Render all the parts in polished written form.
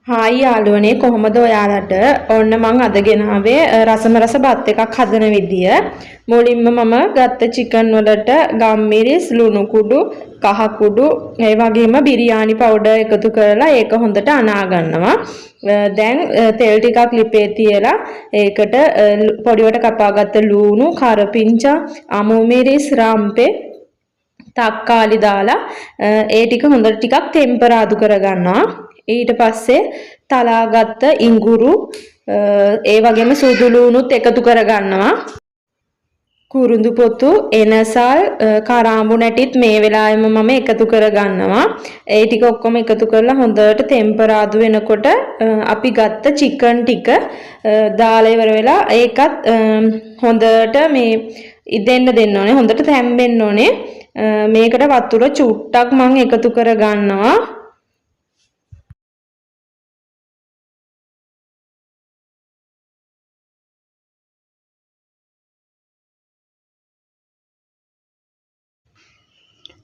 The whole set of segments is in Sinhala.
හායි යාළුවනේ කොහොමද ඔයාලට ඔන්න මං අද ගෙනාවේ රසම රස බත් එකක් හදන විදිය. මුලින්ම මම ගත්ත චිකන් වලට ගම්මිරිස්, ලුණු කුඩු, කහ කුඩු, ඒ වගේම බිරියානි පවුඩර් එකතු කරලා ඒක හොඳට අනා ගන්නවා. දැන් තෙල් ටිකක් ලිපේ තියලා ඒකට පොඩිවට කපාගත්ත ලුණු, කරපිංචා, අමු මිරිස්, රම්පේ, තක්කාලි දාලා ඒ ටික හොඳට ටිකක් ටෙම්පරාදු කරගන්නවා. ඊට පස්සේ තලාගත්ත ඉඟුරු ඒ වගේම සුදු ලුණුත් එකතු කරගන්නවා. කුරුඳු පොතු, එනසල්, කරාඹු නැටිත් මේ වෙලාවෙම මම එකතු කරගන්නවා. ඒ ටික ඔක්කොම එකතු කරලා හොඳට ටෙම්පරාදු වෙනකොට අපි ගත්ත චිකන් ටික දාලා ඉවර වෙලා ඒකත් හොඳට මේ දෙන්න ඕනේ. හොඳට තැම්බෙන්න ඕනේ. මේකට වතුර චුට්ටක් මම එකතු කරගන්නවා.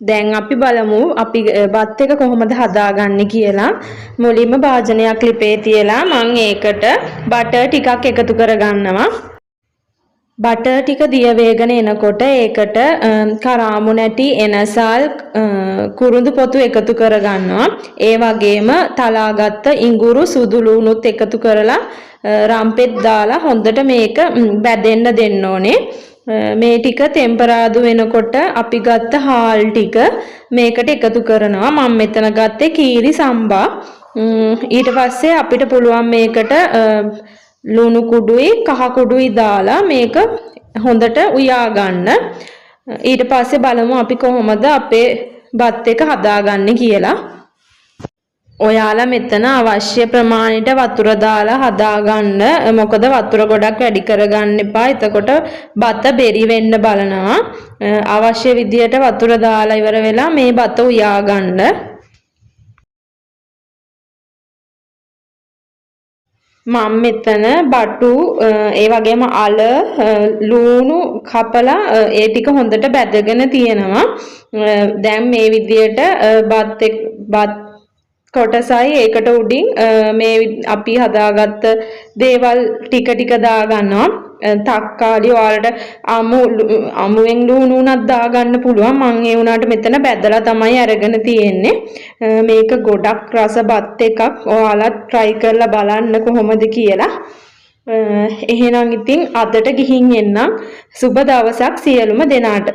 දැන් අපි බලමු අපි බත් එක කොහොමද හදාගන්නේ කියලා. මුලින්ම භාජනයක් ලිපේ තියලා මම ඒකට බටර් ටිකක් එකතු කරගන්නවා. බටර් ටික දිය වේගන එනකොට ඒකට කරාඹු නැටි, එනසල්, කුරුඳු පොතු එකතු කරගන්නවා. ඒ වගේම තලාගත්ත ඉඟුරු, සුදු ලුණුත් එකතු කරලා රම්පෙත් දාලා හොඳට මේක බැදෙන්න දෙන්න ඕනේ. මේ ටික ටෙම්පරාදු වෙනකොට අපි ගත්ත හාල් ටික මේකට එකතු කරනවා. මම මෙතන ගත්තේ කීරි සම්බා. ඊට පස්සේ අපිට පුළුවන් මේකට ලුණු කුඩුයි කහ කුඩුයි දාලා මේක හොඳට උයා ගන්න. ඊට පස්සේ බලමු අපි කොහොමද අපේ බත් එක හදාගන්නේ කියලා. ඔයාලා මෙතන අවශ්‍ය ප්‍රමාණයට වතුර දාලා හදාගන්න. මොකද වතුර ගොඩක් වැඩි කරගන්න එපා. එතකොට බත බෙරි වෙන්න බලනවා. අවශ්‍ය විදියට වතුර දාලා ඉවර වෙලා මේ බත උයා ගන්න. මම මෙතන බටු ඒ වගේම අල ලුණු කපලා ඒ ටික හොඳට බැදගෙන තියෙනවා. දැන් මේ විදියට බත් කොටසයි ඒකට උඩින් මේ අපි හදාගත්ත දේවල් ටික ටික දාගන්නවා. තක්කාලි ඔයාලට අමුවෙන් ලුණු උනත් දාගන්න පුළුවන්. මම ඒ උනාට මෙතන බැදලා තමයි අරගෙන තියෙන්නේ. මේක ගොඩක් රස බත් එකක්. ඔයාලත් try කරලා බලන්න කොහොමද කියලා. එහෙනම් ඉතින් අදට ගිහින් එන්නම්. සුබ දවසක් සියලුම දෙනාට.